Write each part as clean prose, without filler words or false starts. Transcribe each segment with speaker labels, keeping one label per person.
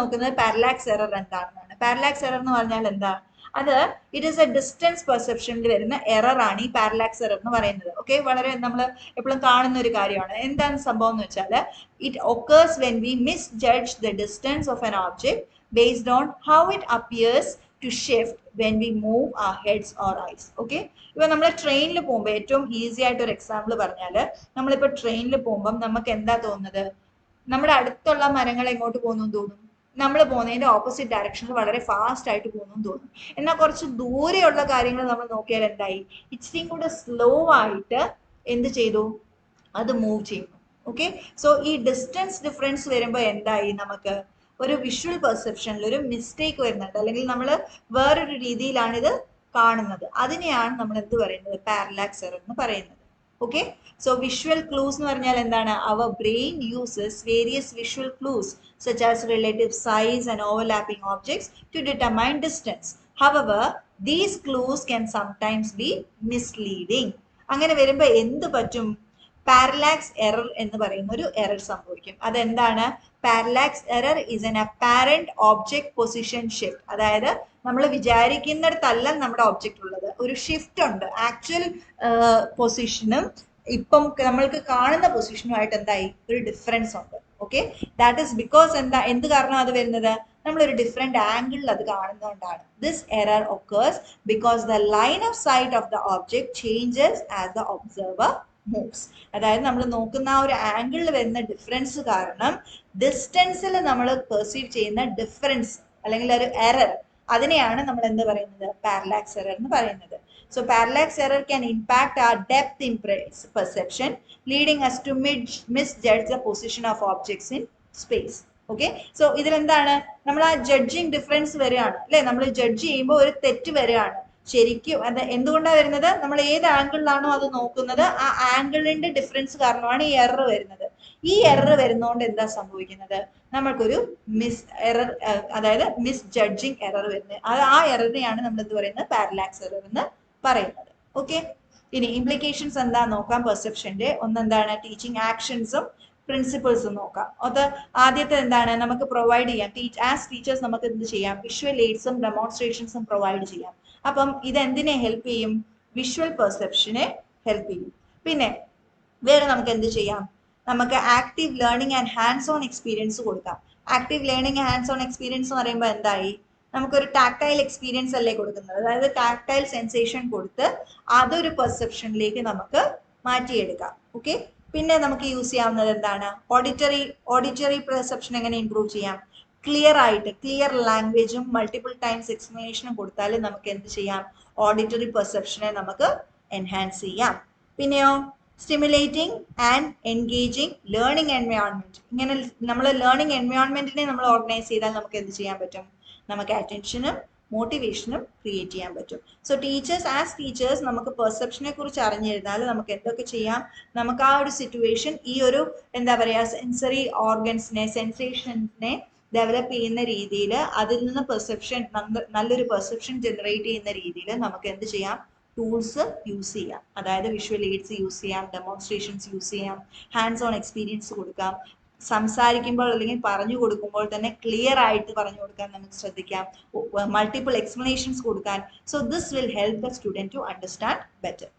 Speaker 1: നോക്കുന്നത് parallax error എന്താണെന്നാണ്. Parallax error എന്ന് പറഞ്ഞാൽ എന്താ? അത് ഇറ്റ് ഈസ് എ ഡിസ്റ്റൻസ് പെർസെപ്ഷനിൽ വരുന്ന എറർ ആണ് ഈ പാരലാക്സ് എറർ എന്ന് പറയുന്നത്. ഓക്കെ, വളരെ നമ്മൾ എപ്പോഴും കാണുന്ന ഒരു കാര്യമാണ്. എന്താണ് സംഭവം എന്ന് വെച്ചാൽ it occurs when we misjudge the distance of an object based on how it appears to shift when we move our heads or eyes. Okay, ഇപ്പൊ നമ്മൾ ട്രെയിനിൽ പോകുമ്പോൾ ഏറ്റവും ഈസി ആയിട്ട് ഒരു എക്സാമ്പിൾ പറഞ്ഞാൽ, നമ്മളിപ്പോ ട്രെയിനിൽ പോകുമ്പോൾ നമുക്ക് എന്താ തോന്നുന്നത്? നമ്മുടെ അടുത്തുള്ള മരങ്ങൾ എങ്ങോട്ട് പോകുന്നു തോന്നും? നമ്മൾ പോകുന്നതിന്റെ ഓപ്പോസിറ്റ് ഡയറക്ഷനിൽ വളരെ ഫാസ്റ്റ് ആയിട്ട് പോകുന്നു തോന്നും. എന്നാൽ കുറച്ച് ദൂരെയുള്ള കാര്യങ്ങൾ നമ്മൾ നോക്കിയാൽ എന്തായി? ഇച്ചിരി കൂടെ സ്ലോ ആയിട്ട് എന്ത് ചെയ്തു? അത് മൂവ് ചെയ്യുന്നു. ഓക്കെ, സോ ഈ ഡിസ്റ്റൻസ് ഡിഫറൻസ് വരുമ്പോൾ എന്തായി? നമുക്ക് ഒരു വിഷ്വൽ പെർസെപ്ഷനിൽ ഒരു മിസ്റ്റേക്ക് വരുന്നുണ്ട്, അല്ലെങ്കിൽ നമ്മൾ വേറൊരു രീതിയിലാണ് ഇത് കാണുന്നത്. അതിനെയാണ് നമ്മൾ എന്ത് പറയുന്നത്? പാരലാക്സ് എറർ എന്ന് പറയുന്നത്. ഓക്കെ, സോ വിഷ്വൽ ക്ലൂസ് എന്ന് പറഞ്ഞാൽ എന്താണ്? അവർ brain uses various visual clues such as relative size and overlapping objects to determine distance. However, these clues can sometimes be misleading. അങ്ങനെ വരുമ്പോൾ എന്ത് പറ്റും? പാരലാക്സ് എറർ എന്ന് പറയുന്ന ഒരു എറർ സംഭവിക്കും. അതെന്താണ്? Parallax error is an apparent object position shift. അതായത് നമ്മൾ വിചാരിക്കുന്നിടത്തല്ല നമ്മുടെ ഒബ്ജക്റ്റ് ഉള്ളത്, ഒരു ഷിഫ്റ്റ് ഉണ്ട്. ആക്ച്വൽ പൊസിഷനും ഇപ്പം നമ്മൾക്ക് കാണുന്ന പൊസിഷനുമായിട്ട് എന്തായി? ഒരു ഡിഫറൻസ് ഉണ്ട്. ഓക്കെ, ദാറ്റ് ഈസ് ബിക്കോസ് എന്ത് കാരണം അത് വരുന്നത്? നമ്മളൊരു ഡിഫറെന്റ് ആംഗിളിൽ അത് കാണുന്നതുകൊണ്ടാണ്. This error occurs because the line of sight of the object changes as the observer moves. അതായത് നമ്മൾ നോക്കുന്ന ആ ഒരു ആംഗിളിൽ വരുന്ന ഡിഫറൻസ് കാരണം ഡിസ്റ്റൻസിൽ നമ്മൾ പെർസീവ് ചെയ്യുന്ന ഡിഫറൻസ് അല്ലെങ്കിൽ ഒരു എറർ, അതിനെയാണ് നമ്മൾ എന്ത് പറയുന്നത്? പാരലാക്സ് എറർ എന്ന് പറയുന്നത്. So parallax error can impact our depth in perception, leading us to misjudge the position of objects in space. Okay, so ഇതിൽ എന്താണ്? നമ്മൾ ആ ജഡ്ജിങ് ഡിഫറൻസ് വരികയാണ് അല്ലെ? നമ്മൾ ജഡ്ജ് ചെയ്യുമ്പോൾ ഒരു തെറ്റ് വരികയാണ്. ശരിക്കും അത് എന്തുകൊണ്ടാണ് വരുന്നത്? നമ്മൾ ഏത് ആംഗിളിലാണോ അത് നോക്കുന്നത്, ആ ആംഗിളിന്റെ ഡിഫറൻസ് കാരണമാണ് ഈ എറർ വരുന്നത്. ഈ എറർ വരുന്നതുകൊണ്ട് എന്താ സംഭവിക്കുന്നത്? നമ്മൾക്കൊരു മിസ് എറർ, അതായത് മിസ് ജഡ്ജിങ് എറർ വരുന്നത്. ആ എററിനെയാണ് നമ്മൾ എന്ത് പറയുന്നത്? പാരലാക്സ് എറർ എന്ന് പറയുന്നത്. ഓക്കെ, ഇനി ഇംപ്ലിക്കേഷൻസ് എന്താ നോക്കാം പെർസെപ്ഷന്റെ. ഒന്നെന്താണ്? ടീച്ചിങ് ആക്ഷൻസും പ്രിൻസിപ്പിൾസും നോക്കാം. അത് ആദ്യത്തെ എന്താണ്? നമുക്ക് പ്രൊവൈഡ് ചെയ്യാം, ആസ് ടീച്ചേഴ്സ് നമുക്ക് എന്ത് ചെയ്യാം? വിഷ്വൽ എയ്ഡ്സും ഡെമോൺസ്ട്രേഷൻസും പ്രൊവൈഡ് ചെയ്യാം. അപ്പം ഇതെന്തിനെ ഹെൽപ്പ് ചെയ്യും? വിഷ്വൽ പെർസെപ്ഷനെ ഹെൽപ്പ് ചെയ്യും. പിന്നെ വേറെ നമുക്ക് എന്ത് ചെയ്യാം? നമുക്ക് active learning and hands on experience കൊടുക്കാം. Active learning hands on experience എന്ന് പറയുമ്പോൾ എന്തായി? നമുക്കൊരു ടാക്ടൈൽ എക്സ്പീരിയൻസ് അല്ലേ കൊടുക്കുന്നത്? അതായത് ടാക്ടൈൽ സെൻസേഷൻ കൊടുത്ത് അതൊരു പെർസെപ്ഷനിലേക്ക് നമുക്ക് മാറ്റിയെടുക്കാം. ഓക്കെ, പിന്നെ നമുക്ക് യൂസ് ചെയ്യാവുന്നത് എന്താണ്? ഓഡിറ്ററി പെർസെപ്ഷൻ എങ്ങനെ ഇംപ്രൂവ് ചെയ്യാം? ക്ലിയർ ആയിട്ട് ക്ലിയർ ലാംഗ്വേജും മൾട്ടിപ്പിൾ ടൈംസ് എക്സ്പ്ലനേഷനും കൊടുത്താൽ നമുക്ക് എന്ത് ചെയ്യാം? ഓഡിറ്ററി പെർസെപ്ഷനെ നമുക്ക് എൻഹാൻസ് ചെയ്യാം. പിന്നെയോ stimulating and engaging learning environment. ഇങ്ങനെ നമ്മൾ ലേണിംഗ് എൻവയോൺമെന്റിനെ നമ്മൾ ഓർഗനൈസ് ചെയ്താൽ നമുക്ക് എന്ത് ചെയ്യാൻ പറ്റും? നമുക്ക് അറ്റൻഷനും മോട്ടിവേഷനും ക്രിയേറ്റ് ചെയ്യാൻ പറ്റും. സോ ആസ് ടീച്ചേഴ്സ് നമുക്ക് പെർസെപ്ഷനെ കുറിച്ച് അറിഞ്ഞിരുന്നാൽ നമുക്ക് എന്തൊക്കെ ചെയ്യാം? നമുക്ക് ആ ഒരു സിറ്റുവേഷൻ, ഈ ഒരു എന്താ പറയുക, സെൻസറി ഓർഗൻസിനെ, സെൻസേഷൻസിനെ ഡെവലപ്പ് ചെയ്യുന്ന രീതിയിൽ, അതിൽ നിന്ന് പെർസെപ്ഷൻ, നല്ലൊരു പെർസെപ്ഷൻ ജനറേറ്റ് ചെയ്യുന്ന രീതിയിൽ നമുക്ക് എന്ത് ചെയ്യാം? ടൂൾസ് യൂസ് ചെയ്യാം. അതായത് വിഷ്വൽ എയ്ഡ്സ് യൂസ് ചെയ്യാം, ഡെമോൺസ്ട്രേഷൻസ് യൂസ് ചെയ്യാം, ഹാൻഡ്സ് ഓൺ എക്സ്പീരിയൻസ് കൊടുക്കാം. സംസാരിക്കുമ്പോൾ അല്ലെങ്കിൽ പറഞ്ഞു കൊടുക്കുമ്പോൾ തന്നെ ക്ലിയർ ആയിട്ട് പറഞ്ഞു കൊടുക്കാൻ നമുക്ക് ശ്രദ്ധിക്കാം. മൾട്ടിപ്പിൾ എക്സ്പ്ലനേഷൻസ് കൊടുക്കാൻ. So this will help the student to understand better.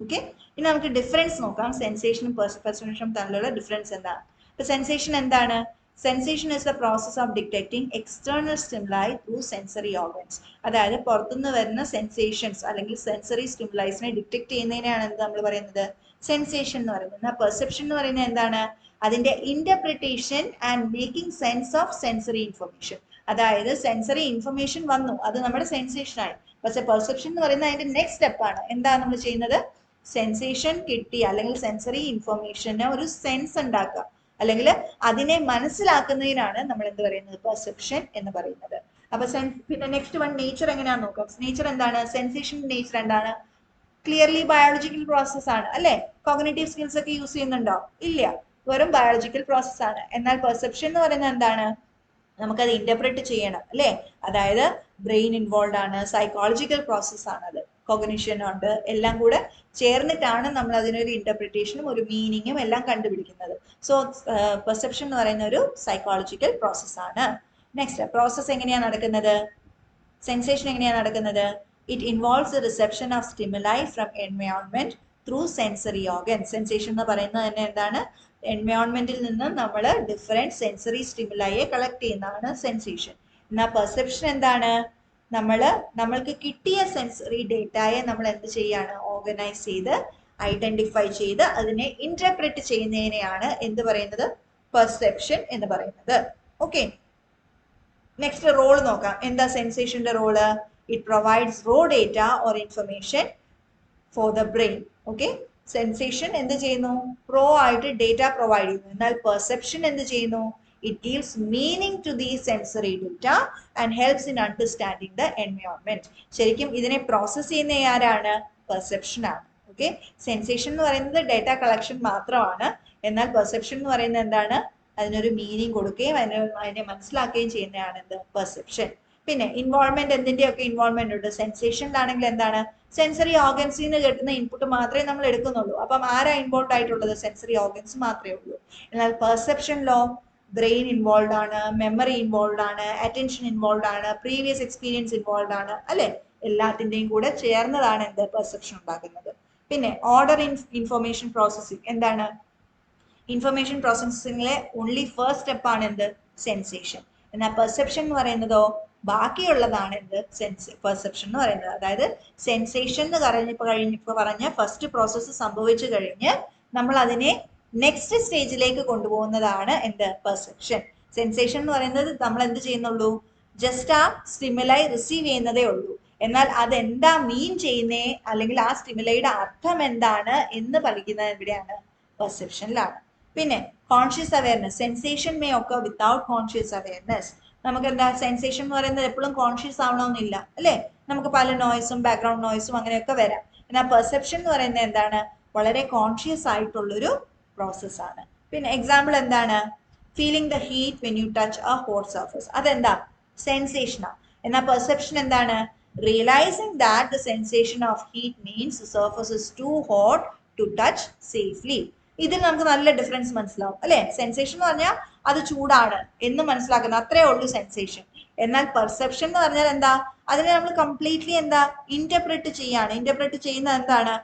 Speaker 1: Okay, ഇനി നമുക്ക് ഡിഫറൻസ് നോക്കാം. സെൻസേഷനും പെർസെപ്ഷനും തമ്മിലുള്ള ഡിഫറൻസ് എന്താണ്? ഇപ്പൊ സെൻസേഷൻ എന്താണ്? Sensation is the process of detecting external stimuli through sensory organs. അതായത് പുറത്തുനിന്ന് വരുന്ന സെൻസേഷൻസ് അല്ലെങ്കിൽ സെൻസറി സ്റ്റിമുലൈസിനെ ഡിറ്റക്ട് ചെയ്യുന്നതിനെയാണ് എന്ത് നമ്മൾ പറയുന്നത്? സെൻസേഷൻ എന്ന് പറയുന്നത്. പെർസെപ്ഷൻ എന്ന് പറയുന്നത് എന്താണ്? അതിന്റെ interpretation and making sense of sensory information. അതായത് സെൻസറി ഇൻഫർമേഷൻ വന്നു, അത് നമ്മുടെ സെൻസേഷൻ ആയി. പക്ഷെ പെർസെപ്ഷൻ എന്ന് പറയുന്നത് അതിന്റെ നെക്സ്റ്റ് സ്റ്റെപ്പാണ്. എന്താ നമ്മൾ ചെയ്യുന്നത്? സെൻസേഷൻ കിട്ടി അല്ലെങ്കിൽ സെൻസറി ഇൻഫർമേഷന് ഒരു സെൻസ് ഉണ്ടാക്കുക, അല്ലെങ്കിൽ അതിനെ മനസ്സിലാക്കുന്നതിനാണ് നമ്മൾ എന്ത് പറയുന്നത്? പെർസെപ്ഷൻ എന്ന് പറയുന്നത്. അപ്പൊ പിന്നെ നെക്സ്റ്റ് വൺ നേച്ചർ എങ്ങനെയാണെന്ന് നോക്കാം. നേച്ചർ എന്താണ്? സെൻസേഷൻ നേച്ചർ എന്താണ്? ക്ലിയർലി ബയോളജിക്കൽ പ്രോസസ് ആണ് അല്ലെ? കോഗ്നിറ്റീവ് സ്കിൽസ് ഒക്കെ യൂസ് ചെയ്യുന്നുണ്ടോ? ഇല്ല, വെറും ബയോളജിക്കൽ പ്രോസസ് ആണ്. എന്നാൽ പെർസെപ്ഷൻ എന്ന് പറയുന്നത് എന്താണ്? നമുക്കത് ഇന്റർപ്രറ്റ് ചെയ്യണം അല്ലെ? അതായത് ബ്രെയിൻ ഇൻവോൾവ് ആണ്, സൈക്കോളജിക്കൽ പ്രോസസ് ആണ്, അത് കോഗ്നിഷൻ ഉണ്ട്, എല്ലാം കൂടെ ചേർന്നിട്ടാണ് നമ്മൾ അതിനൊരു ഇന്റർപ്രിട്ടേഷനും ഒരു മീനിങ്ങും എല്ലാം കണ്ടുപിടിക്കുന്നത്. സോ പെർസെപ്ഷൻ എന്ന് പറയുന്ന ഒരു സൈക്കോളജിക്കൽ പ്രോസസ് ആണ്. നെക്സ്റ്റ് പ്രോസസ് എങ്ങനെയാണ് നടക്കുന്നത്? സെൻസേഷൻ എങ്ങനെയാണ് നടക്കുന്നത്? It involves the reception of stimuli from environment through sensory organ. Sensation എന്ന് പറയുന്നത് തന്നെ എന്താണ്? എൻവയോൺമെന്റിൽ നിന്ന് നമ്മൾ ഡിഫറെന്റ് സെൻസറി സ്റ്റിമുലൈയെ കളക്ട് ചെയ്യുന്നതാണ് സെൻസേഷൻ. എന്നാൽ പെർസെപ്ഷൻ എന്താണ്? നമ്മൾക്ക് കിട്ടിയ സെൻസറി ഡേറ്റയെ നമ്മൾ എന്ത് ചെയ്യാണ്? ഓർഗനൈസ് ചെയ്ത് ഐഡന്റിഫൈ ചെയ്ത് അതിനെ ഇന്റർപ്രറ്റ് ചെയ്യുന്നതിനെയാണ് എന്ത് പറയുന്നത്? പെർസെപ്ഷൻ എന്ന് പറയുന്നത്. ഓക്കെ, നെക്സ്റ്റ് റോൾ നോക്കാം. എന്താ സെൻസേഷന്റെ role? It provides raw data or information for the brain. Okay, sensation എന്ത് ചെയ്യുന്നു? റോ ആയിട്ട് ഡേറ്റ പ്രൊവൈഡ് ചെയ്യുന്നു. എന്നാൽ പെർസെപ്ഷൻ എന്ത് ചെയ്യുന്നു? It gives meaning to the sensory data and helps in understanding the environment. ശരിക്കും ഇതിനെ പ്രോസസ് ചെയ്യുന്ന ആരാണ്? പെർസെപ്ഷൻ ആണ്. ഓക്കെ, സെൻസേഷൻ എന്ന് പറയുന്നത് ഡേറ്റ കളക്ഷൻ മാത്രമാണ്. എന്നാൽ പെർസെപ്ഷൻ എന്ന് പറയുന്നത് എന്താണ്? അതിനൊരു മീനിങ് കൊടുക്കുകയും അതിനെ മനസ്സിലാക്കുകയും ചെയ്യുന്നതാണ് എന്ത്? പെർസെപ്ഷൻ. പിന്നെ ഇൻവോൾവ്മെന്റ്, എന്തിന്റെയൊക്കെ ഇൻവോൾവ്മെന്റ് ഉണ്ട്? സെൻസേഷനിലാണെങ്കിൽ എന്താണ്? സെൻസറി ഓർഗൻസിൽ നിന്ന് കിട്ടുന്ന ഇൻപുട്ട് മാത്രമേ നമ്മൾ എടുക്കുന്നുള്ളൂ. അപ്പം ആരാ ഇൻവോൾവ് ആയിട്ടുള്ളത്? സെൻസറി ഓർഗൻസ് മാത്രമേ ഉള്ളൂ. എന്നാൽ പെർസെപ്ഷനിലോ ബ്രെയിൻ ഇൻവോൾവ് ആണ്, മെമ്മറി ഇൻവോൾവ് ആണ്, അറ്റൻഷൻ ഇൻവോൾവ് ആണ്, പ്രീവിയസ് എക്സ്പീരിയൻസ് ഇൻവോൾവ് ആണ്, അല്ലെ? എല്ലാത്തിന്റെയും കൂടെ ചേർന്നതാണ് എന്ത്? പെർസെപ്ഷൻ ഉണ്ടാക്കുന്നത്. പിന്നെ ഓർഡർ ഇൻഫർമേഷൻ പ്രോസസ്സിംഗ്. എന്താണ്? ഇൻഫർമേഷൻ പ്രോസസ്സിംഗിലെ ഓൺലി ഫസ്റ്റ് സ്റ്റെപ്പ് ആണ് എന്ത്? സെൻസേഷൻ. എന്നാൽ പെർസെപ്ഷൻ എന്ന് പറയുന്നതോ ബാക്കിയുള്ളതാണ് എന്ത്? പെർസെപ്ഷൻ എന്ന് പറയുന്നത്. അതായത് സെൻസേഷൻ എന്ന് പറഞ്ഞ ഫസ്റ്റ് പ്രോസസ്സ് സംഭവിച്ചു കഴിഞ്ഞ് നമ്മൾ അതിനെ നെക്സ്റ്റ് സ്റ്റേജിലേക്ക് കൊണ്ടുപോകുന്നതാണ് എന്ത്? പെർസെപ്ഷൻ. സെൻസേഷൻ എന്ന് പറയുന്നത് നമ്മൾ എന്ത് ചെയ്യുന്നുള്ളൂ? ജസ്റ്റ് ആ സ്റ്റിമുലൈ റിസീവ് ചെയ്യുന്നതേ ഉള്ളൂ. എന്നാൽ അതെന്താ മീൻ ചെയ്യുന്നേ, അല്ലെങ്കിൽ ആ സ്റ്റിമുലൈയുടെ അർത്ഥം എന്താണ് എന്ന് പഠിക്കുന്നത് എവിടെയാണ്? പെർസെപ്ഷനിലാണ്. പിന്നെ കോൺഷ്യസ് അവയർനെസ്. സെൻസേഷൻ മേ ഒക്കെ വിത്തൗട്ട് കോൺഷ്യസ് അവയർനെസ്. നമുക്ക് എന്താ? സെൻസേഷൻ എന്ന് പറയുന്നത് എപ്പോഴും കോൺഷ്യസ് ആവണമെന്നില്ല, അല്ലെ? നമുക്ക് പല നോയ്സും ബാക്ക്ഗ്രൗണ്ട് നോയ്സും അങ്ങനെയൊക്കെ വരാം. എന്നാൽ പെർസെപ്ഷൻ എന്ന് പറയുന്നത് എന്താണ്? വളരെ കോൺഷ്യസ് ആയിട്ടുള്ളൊരു പ്രോസസ് ആണ്. പിന്നെ എക്സാമ്പിൾ എന്താണ്? Feeling the heat when you touch a hot surface. അതെന്താ? സെൻസേഷനാണ്. എന്നാൽ പെർസെപ്ഷൻ എന്താണ്? Realising that the sensation of heat means the surface is too hot to touch safely. ഇതിൽ നമുക്ക് നല്ല ഡിഫറൻസ് മനസ്സിലാവും, അല്ലെ? സെൻസേഷൻ എന്ന് പറഞ്ഞാൽ അത് ചൂടാണ് എന്ന് മനസ്സിലാക്കുന്നത്, അത്രേ ഉള്ളൂ സെൻസേഷൻ. എന്നാൽ പെർസെപ്ഷൻ എന്ന് പറഞ്ഞാൽ എന്താ? അതിനെ നമ്മൾ കംപ്ലീറ്റ്ലി എന്താ? ഇന്റർപ്രറ്റ് ചെയ്യാണ്. ഇന്റർപ്രറ്റ് ചെയ്യുന്നത് എന്താണ്?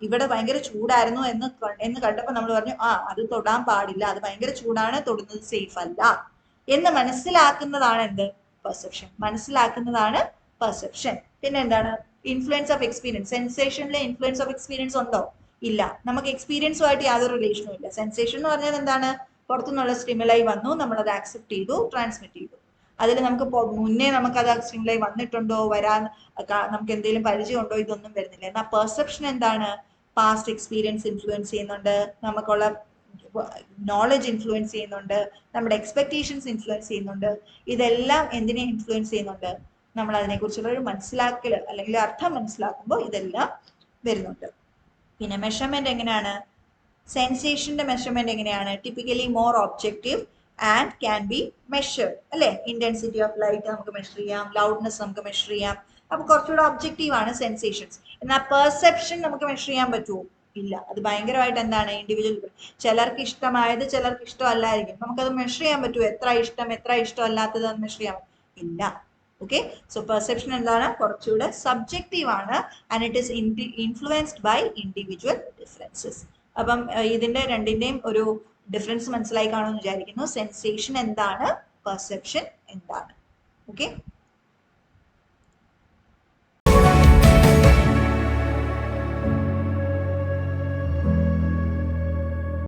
Speaker 1: ഇവിടെ ഭയങ്കര ചൂടായിരുന്നു എന്ന് കണ്ടപ്പോൾ നമ്മൾ പറഞ്ഞു, അത് തൊടാൻ പാടില്ല, അത് ഭയങ്കര ചൂടാണ്, തൊടുന്നത് സേഫ് അല്ല എന്ന് മനസ്സിലാക്കുന്നതാണ് എന്ത്? പെർസെപ്ഷൻ. മനസ്സിലാക്കുന്നതാണ് പെർസെപ്ഷൻ. പിന്നെ എന്താണ്? Influence of experience. സെൻസേഷനിലെ ഇൻഫ്ലുവൻസ് ഓഫ് എക്സ്പീരിയൻസ് ഉണ്ടോ? ഇല്ല. നമുക്ക് എക്സ്പീരിയൻസുമായിട്ട് യാതൊരു റിലേഷനും ഇല്ല. സെൻസേഷൻ എന്ന് പറഞ്ഞാൽ എന്താണ്? പുറത്തുനിന്നുള്ള സ്റ്റിമുലൈ വന്നു, നമ്മൾ അത് ആക്സെപ്റ്റ് ചെയ്തു, ട്രാൻസ്മിറ്റ് ചെയ്തു. അതിൽ നമുക്ക് മുന്നേ നമുക്കത് സ്റ്റിമുലൈ വന്നിട്ടുണ്ടോ, വരാൻ നമുക്ക് എന്തെങ്കിലും പരിചയമുണ്ടോ, ഇതൊന്നും വരുന്നില്ല. എന്നാൽ പെർസെപ്ഷൻ എന്താണ്? പാസ്റ്റ് എക്സ്പീരിയൻസ് ഇൻഫ്ലുവൻസ് ചെയ്യുന്നുണ്ട്, നമുക്കുള്ള നോളജ് ഇൻഫ്ലുവൻസ് ചെയ്യുന്നുണ്ട്, നമ്മുടെ എക്സ്പെക്ടേഷൻസ് ഇൻഫ്ലുവൻസ് ചെയ്യുന്നുണ്ട്. ഇതെല്ലാം എന്തിനെ ഇൻഫ്ലുവൻസ് ചെയ്യുന്നുണ്ട്? നമ്മൾ അതിനെക്കുറിച്ചുള്ള ഒരു മനസ്സിലാക്കൽ അല്ലെങ്കിൽ അർത്ഥം മനസ്സിലാക്കുമ്പോൾ ഇതെല്ലാം വരുന്നുണ്ട്. പിന്നെ മെഷർമെന്റ് എങ്ങനെയാണ്? സെൻസേഷന്റെ മെഷർമെന്റ് എങ്ങനെയാണ്? Typically more objective and can be measured, അല്ലെ? ഇന്റൻസിറ്റി ഓഫ് ലൈറ്റ് നമുക്ക് മെഷർ ചെയ്യാം, ലൗഡ്നെസ് നമുക്ക് മെഷർ ചെയ്യാം. അപ്പൊ കുറച്ചുകൂടെ ഒബ്ജക്റ്റീവ് ആണ് സെൻസേഷൻസ്. എന്നാൽ പെർസെപ്ഷൻ നമുക്ക് മെഷർ ചെയ്യാൻ പറ്റുമോ? ഇല്ല. അത് ഭയങ്കരമായിട്ട് എന്താണ്? ഇൻഡിവിജ്വൽ. ചിലർക്ക് ഇഷ്ടമായത് ചിലർക്ക് ഇഷ്ടമല്ലായിരിക്കും. നമുക്കത് മെഷർ ചെയ്യാൻ പറ്റുമോ? എത്ര ഇഷ്ടം എത്ര ഇഷ്ടമല്ലാത്തത് എന്ന് മെഷർ ചെയ്യാൻ ഇല്ല. ഓക്കെ, സോ പെർസെപ്ഷൻ എന്താണ്? കുറച്ചുകൂടെ സബ്ജക്റ്റീവ് ആണ് and it is influenced by individual differences. അപ്പം ഇതിന്റെ രണ്ടിന്റെയും ഒരു ഡിഫറൻസ് മനസ്സിലായി കാണുമെന്ന് വിചാരിക്കുന്നു. സെൻസേഷൻ എന്താണ്? പെർസെപ്ഷൻ എന്താണ്? ഓക്കെ.